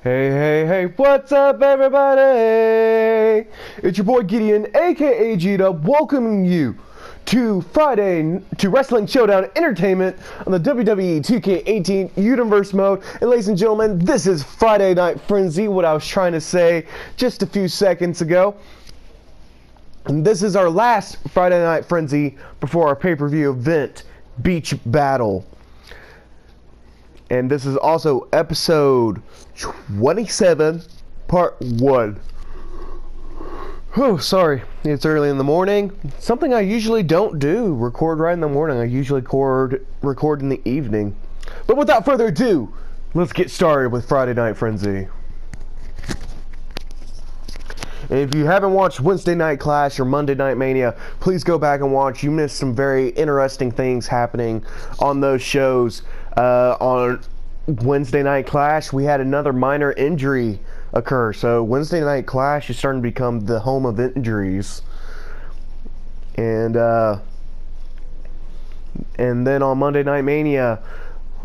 Hey, hey, hey, what's up, everybody? It's your boy Gideon, aka G-Dub, welcoming you to Wrestling Showdown Entertainment on the WWE 2K18 Universe mode. And ladies and gentlemen, this is Friday Night Frenzy, what I was trying to say just a few seconds ago. And this is our last Friday Night Frenzy before our pay-per-view event, Beach Battle. And this is also episode 27, part 1. Oh, sorry, it's early in the morning. Something I usually don't do, record right in the morning. I usually record in the evening. But without further ado, let's get started with Friday Night Frenzy. And if you haven't watched Wednesday Night Clash or Monday Night Mania, please go back and watch. You missed some very interesting things happening on those shows. On Wednesday Night Clash, we had another minor injury occur. So Wednesday Night Clash is starting to become the home of injuries. And then on Monday Night Mania,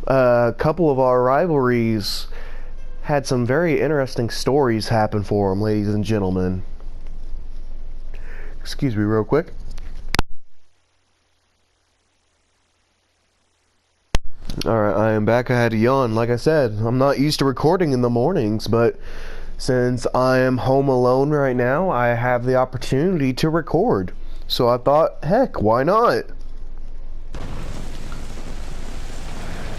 a couple of our rivalries had some very interesting stories happen for them, ladies and gentlemen. Excuse me real quick. Alright, I am back. I had to yawn. Like I said, I'm not used to recording in the mornings, but since I am home alone right now, I have the opportunity to record. So I thought, heck, why not?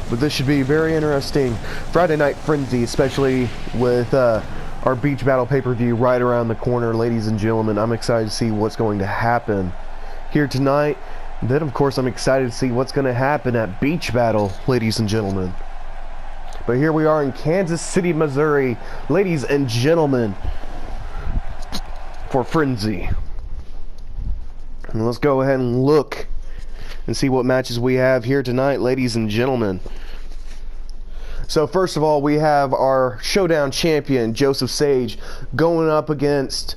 But this should be very interesting Friday Night Frenzy, especially with our Beach Battle pay-per-view right around the corner, ladies and gentlemen. I'm excited to see what's going to happen here tonight. Then, of course, I'm excited to see what's going to happen at Beach Battle, ladies and gentlemen. But here we are in Kansas City, Missouri, ladies and gentlemen, for Frenzy. And let's go ahead and look and see what matches we have here tonight, ladies and gentlemen. So first of all, we have our Showdown champion, Joseph Sage, going up against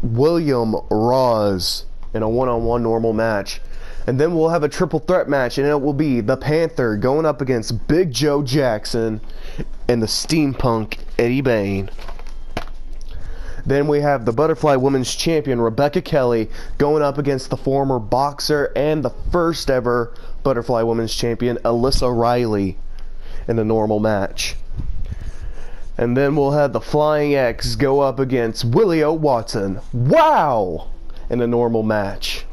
William Ross in a one-on-one normal match. And then we'll have a triple threat match, and it will be the Panther going up against Big Joe Jackson and the Steampunk Eddie Bain. Then we have the Butterfly Women's Champion, Rebecca Kelly, going up against the former boxer and the first ever Butterfly Women's Champion, Alyssa Riley, in the normal match. And then we'll have the Flying X go up against Willie O. Watson. Wow! In the normal match.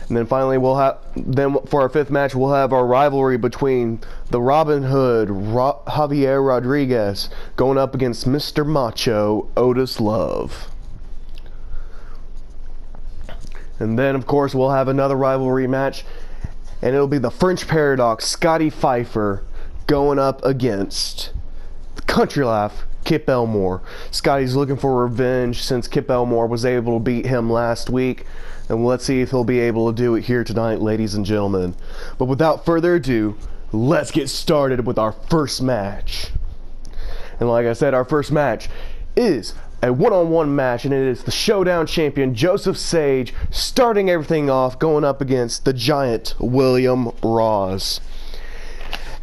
And then finally, for our fifth match, we'll have our rivalry between the Robin Hood, Javier Rodriguez, going up against Mr. Macho, Otis Love. And then, of course, we'll have another rivalry match, and it'll be the French Paradox, Scotty Pfeiffer, going up against the Country Laugh, Kip Elmore. Scotty's looking for revenge since Kip Elmore was able to beat him last week. And let's see if he'll be able to do it here tonight, ladies and gentlemen. But without further ado, let's get started with our first match. And like I said, our first match is a one-on-one match, and it is the Showdown champion, Joseph Sage, starting everything off, going up against the giant William Ross.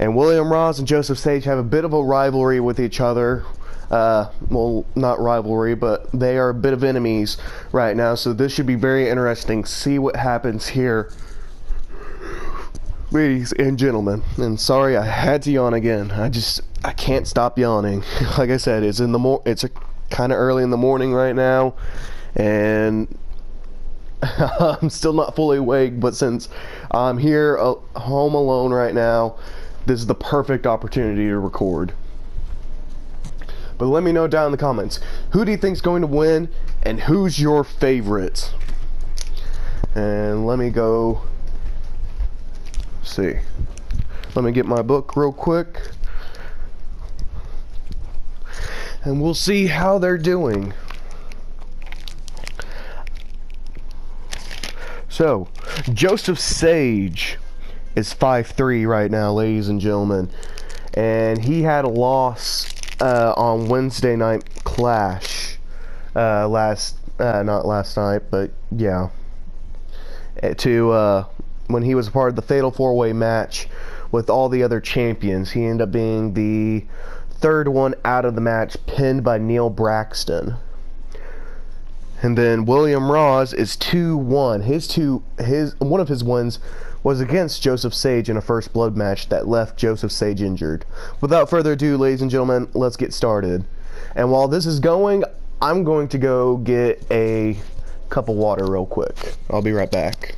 And William Ross and Joseph Sage have a bit of a rivalry with each other. Well, not rivalry, but they are a bit of enemies right now, so this should be very interesting. See what happens here, ladies and gentlemen. And sorry, I had to yawn again. I can't stop yawning. Like I said, it's kind of early in the morning right now, and I'm still not fully awake, but since I'm here home alone right now, this is the perfect opportunity to record. But let me know down in the comments, who do you think's going to win, and who's your favorite? And let me go see. Let me get my book real quick, and we'll see how they're doing. So, Joseph Sage is 5'3" right now, ladies and gentlemen, and he had a loss on Wednesday Night Clash not last night, but yeah, to when he was part of the Fatal 4-Way match with all the other champions. He ended up being the third one out of the match, pinned by Neil Braxton. And then William Ross is 2-1. One of his wins was against Joseph Sage in a first blood match that left Joseph Sage injured. Without further ado, ladies and gentlemen, let's get started. And while this is going, I'm going to go get a cup of water real quick. I'll be right back.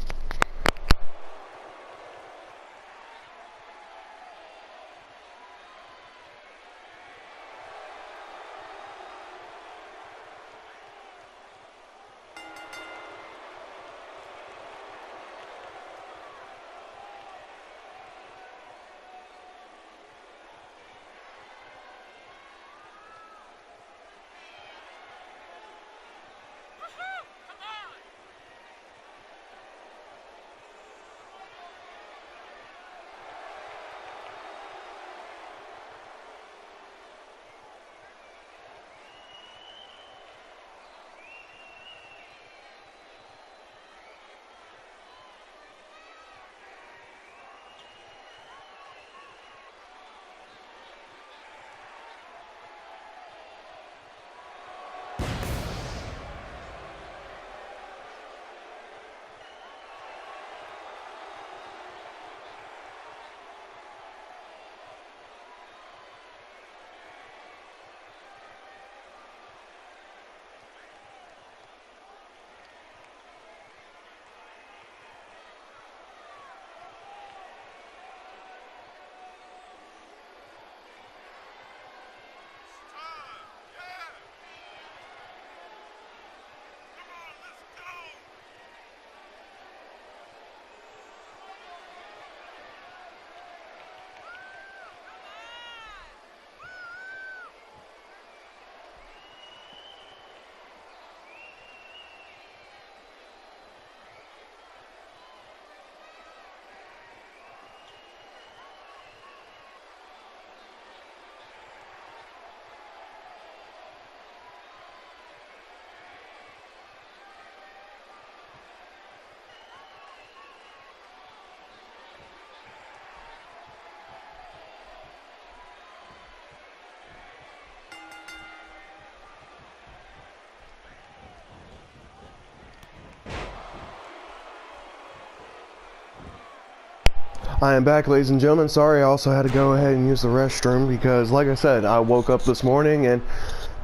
I am back, ladies and gentlemen. Sorry, I also had to go ahead and use the restroom because, like I said, I woke up this morning and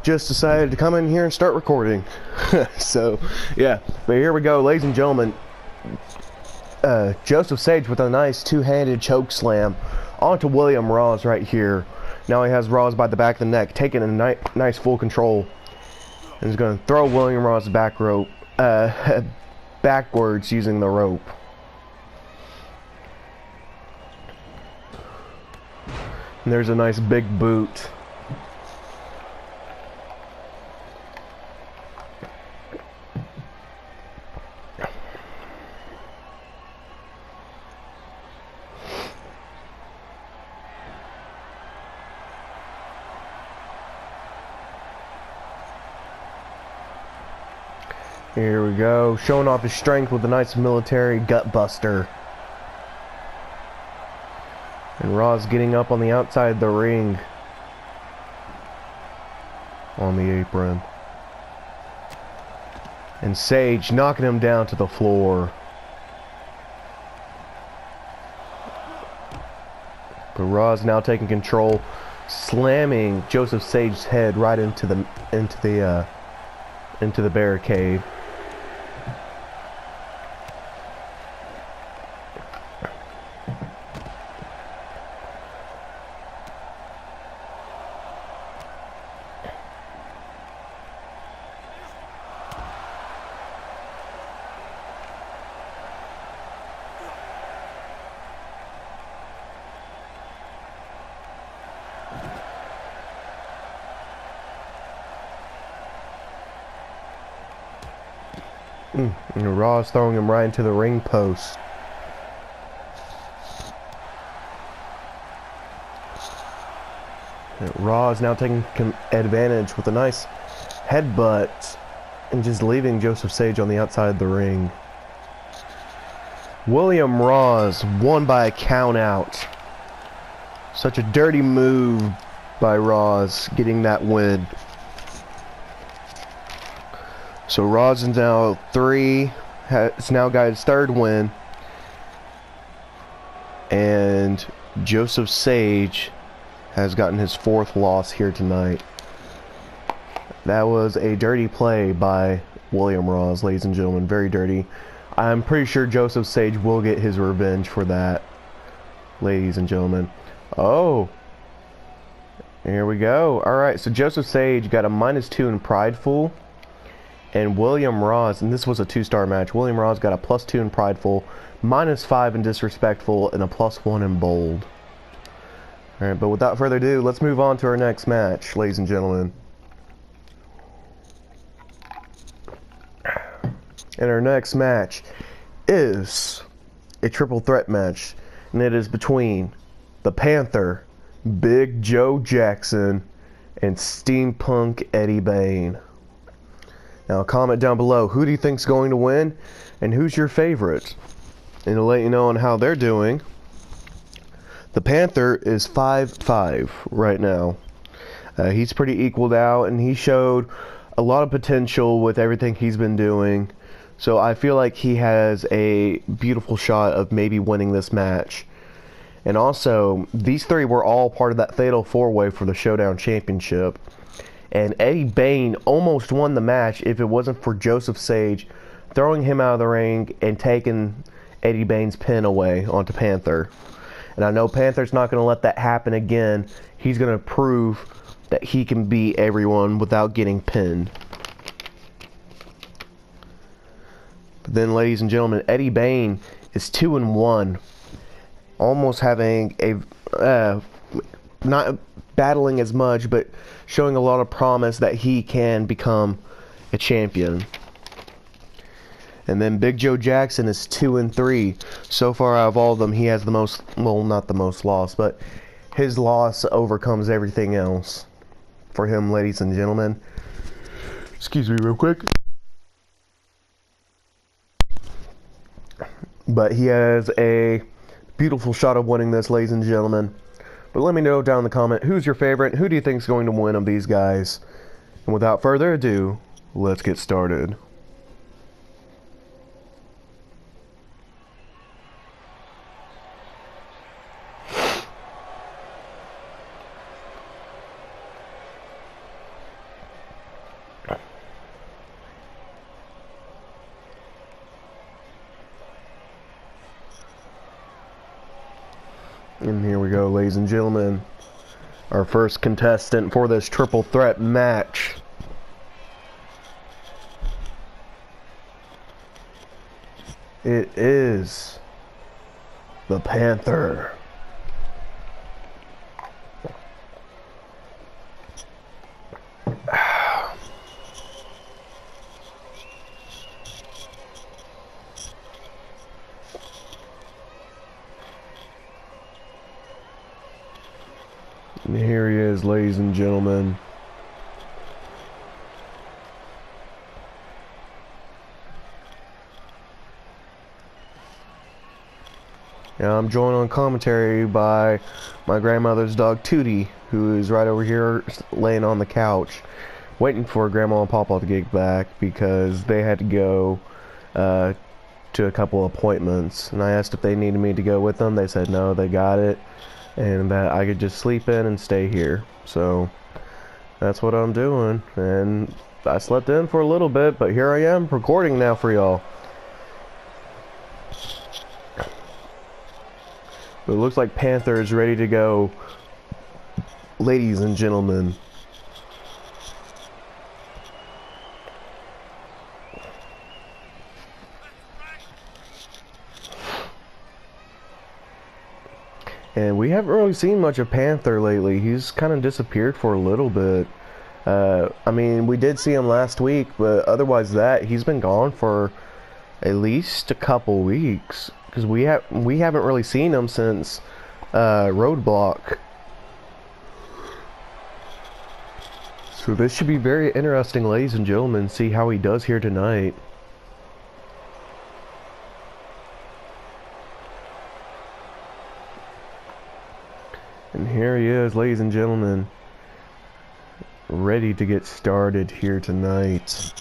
just decided to come in here and start recording. So, yeah. But here we go, ladies and gentlemen. Joseph Sage with a nice two-handed choke slam onto William Ross right here. Now he has Ross by the back of the neck, taking a nice full control. And he's going to throw William Ross backwards using the rope. And there's a nice big boot. Here we go, showing off his strength with a nice military gut buster. And Ross getting up on the outside of the ring on the apron. And Sage knocking him down to the floor. But Ross now taking control, slamming Joseph Sage's head right into the barricade. And Ross throwing him right into the ring post. And Ross now taking advantage with a nice headbutt and just leaving Joseph Sage on the outside of the ring. William Ross won by a count out. Such a dirty move by Roz, getting that win. So Roz is now has now got his third win, and Joseph Sage has gotten his fourth loss here tonight. That was a dirty play by William Roz, ladies and gentlemen. Very dirty. I'm pretty sure Joseph Sage will get his revenge for that, ladies and gentlemen. Oh, here we go. Alright, so Joseph Sage got a -2 in Prideful, and William Roz, and this was a 2-star match, William Roz got a +2 in Prideful, -5 in Disrespectful, and a +1 in Bold. Alright, but without further ado, let's move on to our next match, ladies and gentlemen. And our next match is a triple threat match, and it is between the Panther, Big Joe Jackson, and Steampunk Eddie Bain. Now comment down below, who do you think's going to win, and who's your favorite? And to let you know on how they're doing, the Panther is 5-5 right now. He's pretty equaled out, and he showed a lot of potential with everything he's been doing. So I feel like he has a beautiful shot of maybe winning this match. And also, these three were all part of that Fatal 4-Way for the Showdown Championship. And Eddie Bain almost won the match if it wasn't for Joseph Sage throwing him out of the ring and taking Eddie Bain's pin away onto Panther. And I know Panther's not going to let that happen again. He's going to prove that he can beat everyone without getting pinned. But then, ladies and gentlemen, Eddie Bain is 2-1, almost having a not battling as much, but showing a lot of promise that he can become a champion. And then Big Joe Jackson is 2-3. So far out of all of them, he has the most, well, not the most loss, but his loss overcomes everything else for him, ladies and gentlemen. Excuse me real quick. But he has a beautiful shot of winning this, ladies and gentlemen. But let me know down in the comment, who's your favorite? Who do you think is going to win of these guys? And without further ado, let's get started. And here we go, ladies and gentlemen. Our first contestant for this triple threat match. It is the Panther. And here he is, ladies and gentlemen. Now I'm joined on commentary by my grandmother's dog Tootie, who is right over here laying on the couch, waiting for Grandma and Papa to get back because they had to go to a couple appointments. And I asked if they needed me to go with them. They said no, they got it, and that I could just sleep in and stay here. So that's what I'm doing. And I slept in for a little bit, but here I am recording now for y'all. But it looks like Panther is ready to go, ladies and gentlemen. And we haven't really seen much of Panther lately. He's kind of disappeared for a little bit. I mean, we did see him last week, but otherwise that, he's been gone for at least a couple weeks. Because we haven't really seen him since Roadblock. So this should be very interesting, ladies and gentlemen, see how he does here tonight. And here he is, ladies and gentlemen. ready to get started here tonight.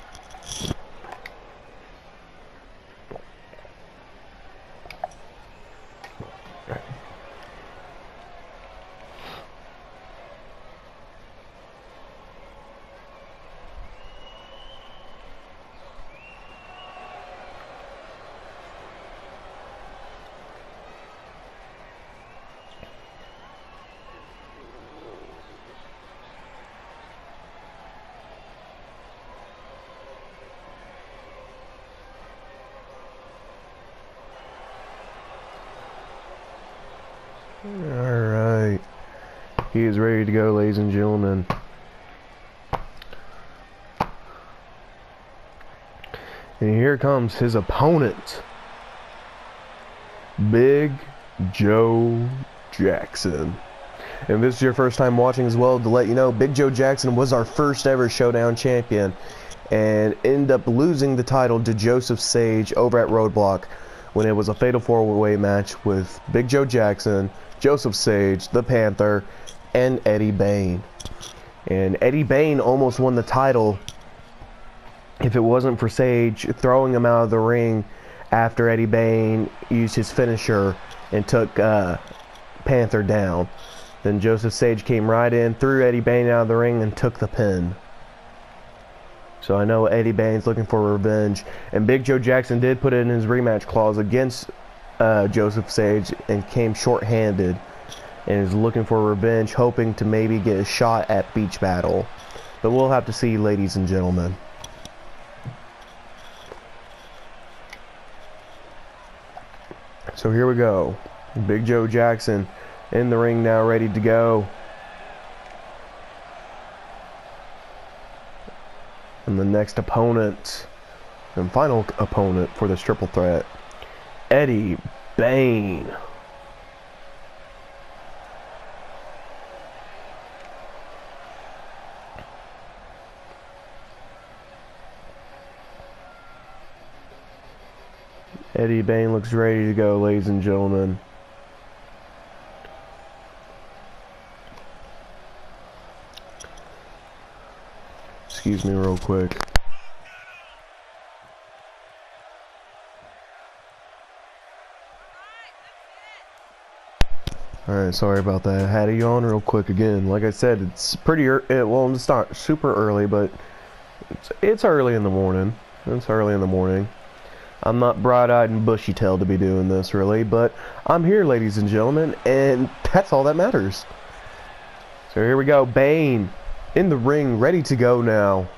Alright, he is ready to go, ladies and gentlemen. And here comes his opponent, Big Joe Jackson. And this is your first time watching as well, to let you know, Big Joe Jackson was our first ever Showdown champion and ended up losing the title to Joseph Sage over at Roadblock when it was a fatal four-way match with Big Joe Jackson, Joseph Sage, the Panther, and Eddie Bain. And Eddie Bain almost won the title if it wasn't for Sage throwing him out of the ring after Eddie Bain used his finisher and took Panther down. Then Joseph Sage came right in, threw Eddie Bain out of the ring, and took the pin. So I know Eddie Bain's looking for revenge, and Big Joe Jackson did put it in his rematch clause against Joseph Sage and came short-handed and is looking for revenge, hoping to maybe get a shot at Beach Battle. But we'll have to see, ladies and gentlemen. So here we go. Big Joe Jackson in the ring now, ready to go. And the next opponent, and final opponent for this triple threat, Eddie Bain. Eddie Bain looks ready to go, ladies and gentlemen. Excuse me real quick. Alright, sorry about that. I had a yawn real quick again. Like I said, it's pretty well, it's not super early, but it's early in the morning. It's early in the morning. I'm not bright-eyed and bushy-tailed to be doing this, really, but I'm here, ladies and gentlemen, and that's all that matters. So here we go. Bain in the ring, ready to go now.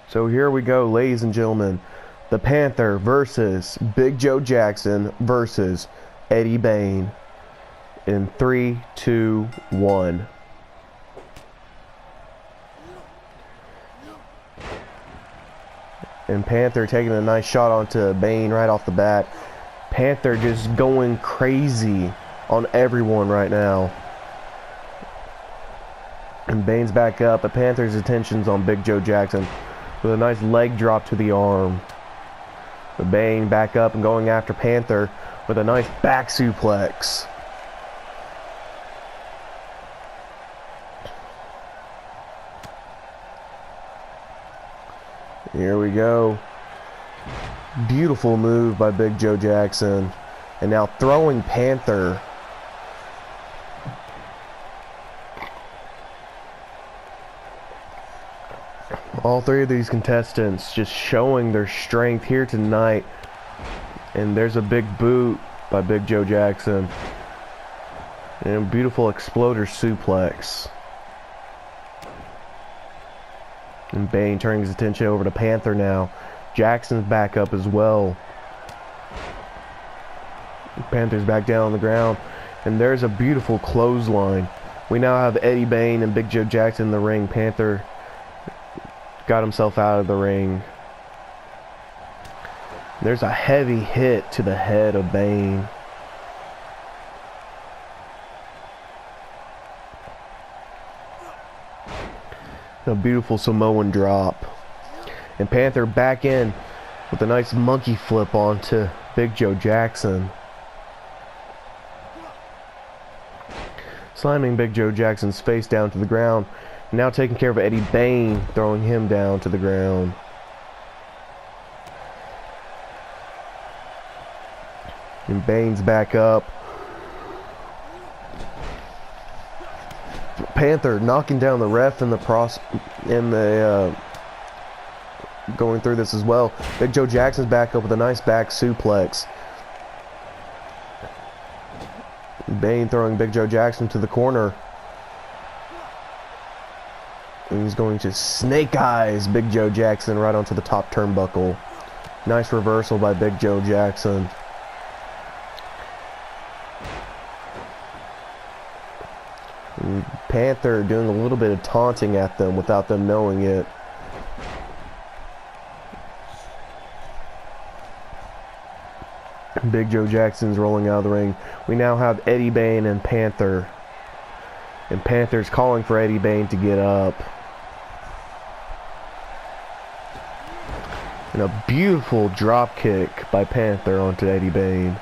So here we go, ladies and gentlemen. The Panther versus Big Joe Jackson versus Eddie Bain. In 3, 2, 1. And Panther taking a nice shot onto Bain right off the bat. Panther just going crazy on everyone right now. And Bain's back up, but Panther's attention's on Big Joe Jackson with a nice leg drop to the arm. But Bain back up and going after Panther with a nice back suplex. Here we go. Beautiful move by Big Joe Jackson. And now throwing Panther. All three of these contestants just showing their strength here tonight. And there's a big boot by Big Joe Jackson. And a beautiful exploder suplex. And Bain turning his attention over to Panther now. Jackson's back up as well. Panther's back down on the ground. And there's a beautiful clothesline. We now have Eddie Bain and Big Joe Jackson in the ring. Panther got himself out of the ring. There's a heavy hit to the head of Bain. A beautiful Samoan drop. And Panther back in with a nice monkey flip onto Big Joe Jackson. slamming Big Joe Jackson's face down to the ground. Now taking care of Eddie Bain, throwing him down to the ground. And Bane's back up. Panther knocking down the ref and going through this as well. Big Joe Jackson's back up with a nice back suplex. Bane throwing Big Joe Jackson to the corner. And he's going to snake eyes Big Joe Jackson right onto the top turnbuckle. Nice reversal by Big Joe Jackson. And Panther doing a little bit of taunting at them without them knowing it. Big Joe Jackson's rolling out of the ring. We now have Eddie Bain and Panther. And Panther's calling for Eddie Bain to get up. And a beautiful drop kick by Panther onto Eddie Bain.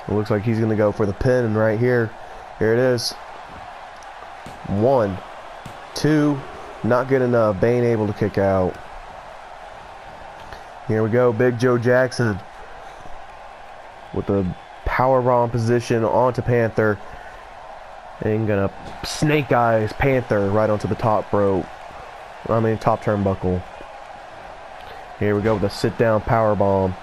It looks like he's going to go for the pin right here. Here it is. 1, 2, not good enough. Bain able to kick out. Here we go, Big Joe Jackson with the powerbomb position onto Panther. And gonna snake eyes Panther right onto the top rope. Top turnbuckle. Here we go with a sit down powerbomb.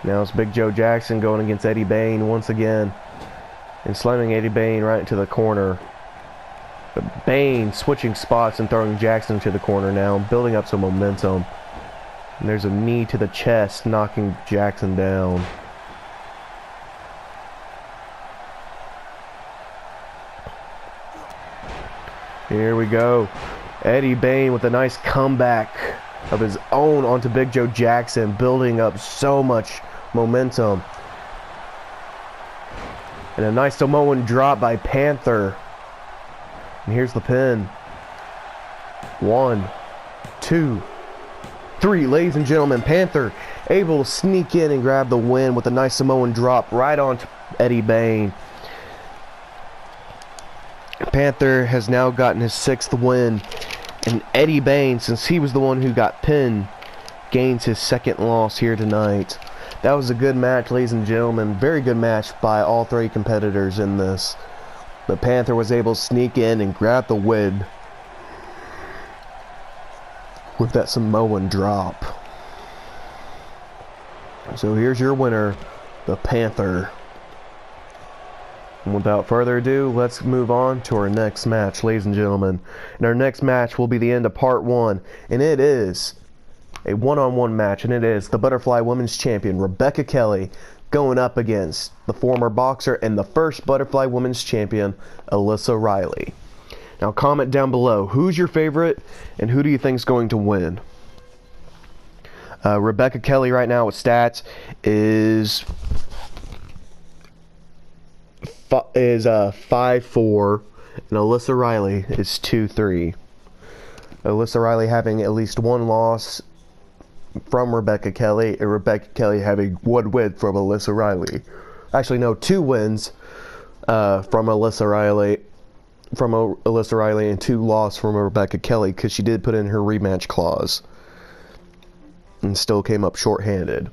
Now it's Big Joe Jackson going against Eddie Bain once again. And slamming Eddie Bain right into the corner. But Bain switching spots and throwing Jackson to the corner now, building up some momentum. And there's a knee to the chest, knocking Jackson down. Here we go. Eddie Bain with a nice comeback of his own onto Big Joe Jackson, building up so much momentum. And a nice Samoan drop by Panther. And here's the pin. 1, 2, 3. Ladies and gentlemen, Panther able to sneak in and grab the win with a nice Samoan drop right onto Eddie Bain. Panther has now gotten his 6th win. And Eddie Bain, since he was the one who got pinned, gains his 2nd loss here tonight. That was a good match, ladies and gentlemen. Very good match by all 3 competitors in this. But Panther was able to sneak in and grab the win with that Samoan drop. So here's your winner, the Panther. And without further ado, let's move on to our next match, ladies and gentlemen. And our next match will be the end of part 1. And it is a one-on-one match. And it is the Butterfly Women's Champion, Rebecca Kelly, going up against the former boxer and the first Butterfly Women's Champion, Alyssa Riley. Now comment down below, who's your favorite and who do you think is going to win? Rebecca Kelly right now with stats is 5'4", and Alyssa Riley is 2'3". Alyssa Riley having at least 1 loss from Rebecca Kelly, and Rebecca Kelly having 1 win from Alyssa Riley. Actually, no, 2 wins from Alyssa Riley, and 2 losses from Rebecca Kelly, because she did put in her rematch clause and still came up short-handed.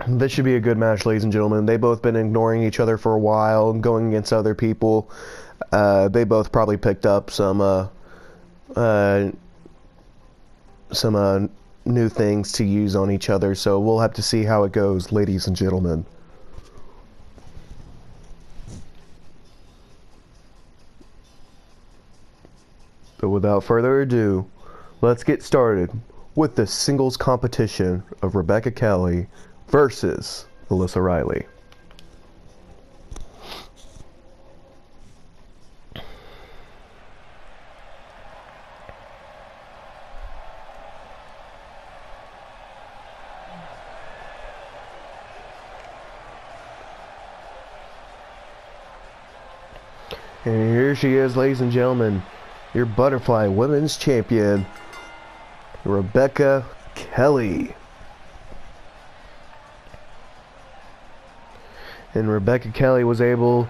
This should be a good match, ladies and gentlemen. They've both been ignoring each other for a while, going against other people. They both probably picked up some new things to use on each other, so we'll have to see how it goes, ladies and gentlemen. But without further ado, let's get started with the singles competition of Rebecca Kelly versus Alyssa Riley. And here she is, ladies and gentlemen, your Butterfly Women's Champion, Rebecca Kelly. And Rebecca Kelly was able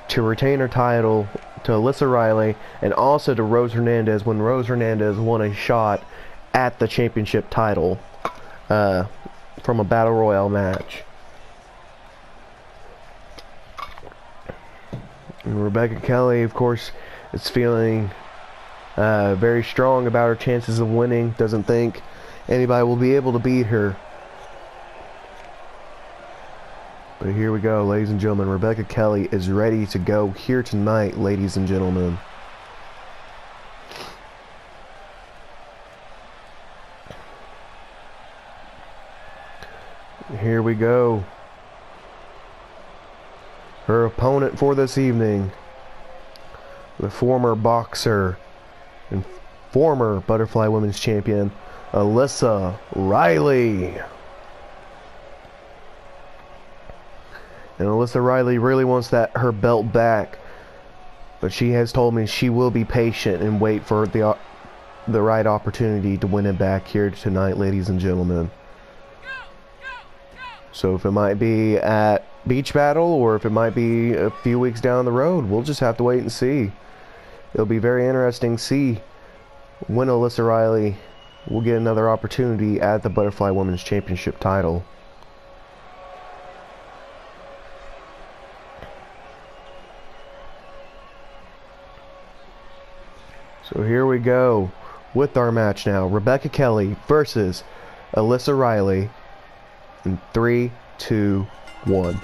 to retain her title to Alyssa Riley and also to Rose Hernandez when Rose Hernandez won a shot at the championship title from a Battle Royale match. And Rebecca Kelly, of course, is feeling very strong about her chances of winning. Doesn't think anybody will be able to beat her. But here we go, ladies and gentlemen. Rebecca Kelly is ready to go here tonight, ladies and gentlemen. Here we go. Her opponent for this evening, the former boxer and former Butterfly Women's Champion, Alyssa Riley. And Alyssa Riley really wants her belt back, but she has told me she will be patient and wait for the right opportunity to win it back here tonight, ladies and gentlemen. So if it might be at Beach Battle or if it might be a few weeks down the road, we'll just have to wait and see. It'll be very interesting to see when Alyssa Riley will get another opportunity at the Butterfly Women's Championship title. So here we go with our match now. Rebecca Kelly versus Alyssa Riley in 3, 2, 1.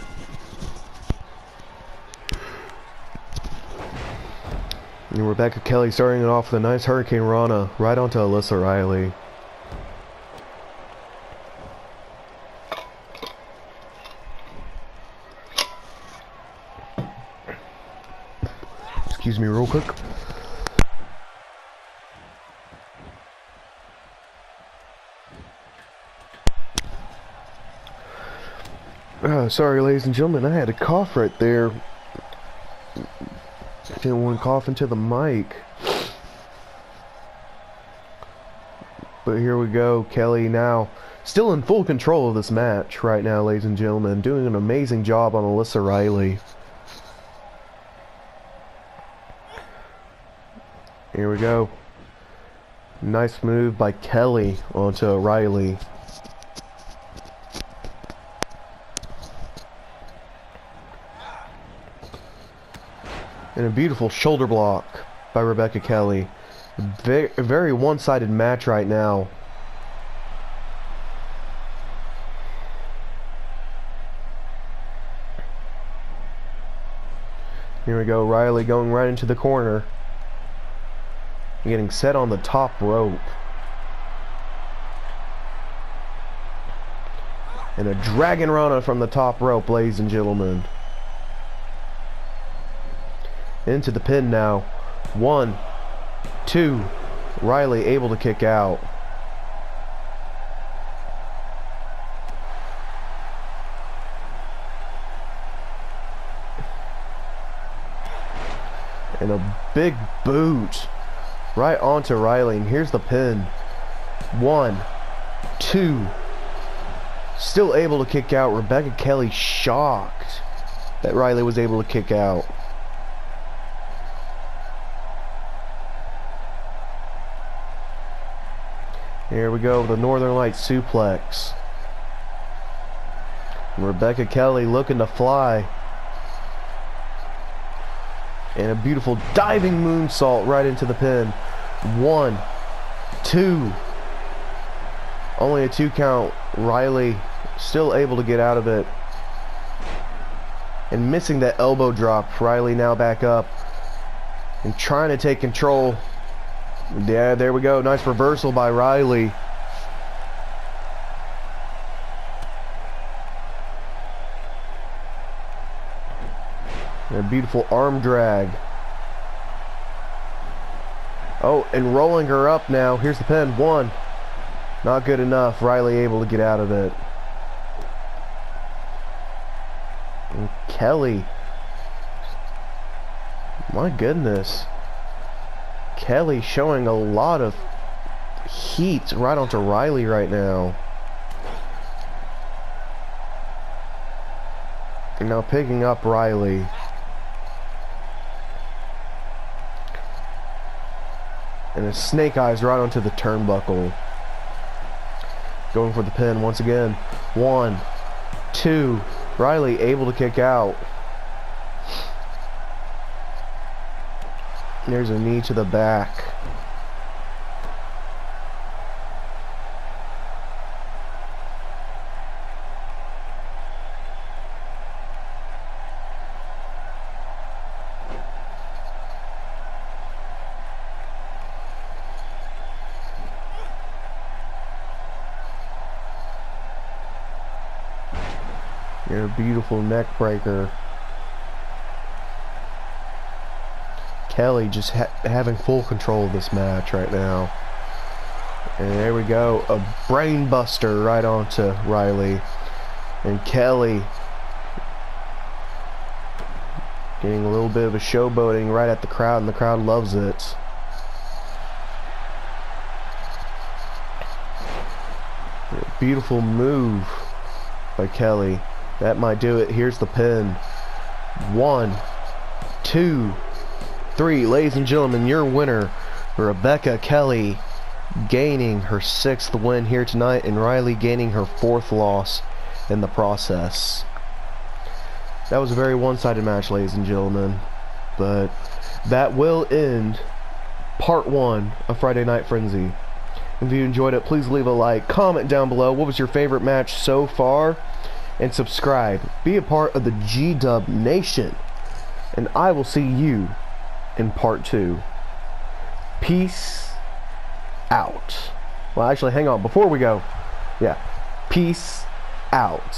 And Rebecca Kelly starting it off with a nice Hurricane Rana right onto Alyssa Riley. Excuse me real quick. Sorry, ladies and gentlemen, I had a cough right there. I didn't want to cough into the mic. But here we go. Kelly now still in full control of this match right now, ladies and gentlemen. Doing an amazing job on Alyssa Riley. Here we go. Nice move by Kelly onto Riley. And a beautiful shoulder block by Rebecca Kelly. A very one-sided match right now. Here we go, Riley going right into the corner. Getting set on the top rope. And a Dragon Rana from the top rope, ladies and gentlemen. Into the pin now. 1, 2. Riley able to kick out. And a big boot right onto Riley. And here's the pin. 1, 2. Still able to kick out. Rebecca Kelly shocked that Riley was able to kick out. Here we go, the Northern Lights suplex. And Rebecca Kelly looking to fly. And a beautiful diving moonsault right into the pin. 1, 2. Only a 2 count. Riley still able to get out of it. And missing that elbow drop. Riley now back up. And trying to take control. Yeah, there we go. Nice reversal by Riley. And a beautiful arm drag. Oh, and rolling her up now. Here's the pin. 1. Not good enough. Riley able to get out of it. And Kelly. My goodness. Kelly showing a lot of heat right onto Riley right now. And now picking up Riley. And a snake eyes right onto the turnbuckle. Going for the pin once again. 1, 2. Riley able to kick out. There's a knee to the back. A beautiful neck breaker. Kelly just having full control of this match right now. And there we go. A brain buster right onto Riley. And Kelly getting a little bit of a showboating right at the crowd, and the crowd loves it. A beautiful move by Kelly. That might do it. Here's the pin. 1, 2, 3. Ladies and gentlemen, your winner, Rebecca Kelly, gaining her 6th win here tonight, and Riley gaining her 4th loss in the process. That was a very one-sided match, ladies and gentlemen. But that will end part 1 of Friday Night Frenzy. If you enjoyed it, please leave a like, comment down below what was your favorite match so far, and subscribe. Be a part of the G-DubNation. And I will see you in part 2. Peace out. Well, actually, hang on. Before we go, yeah. Peace out.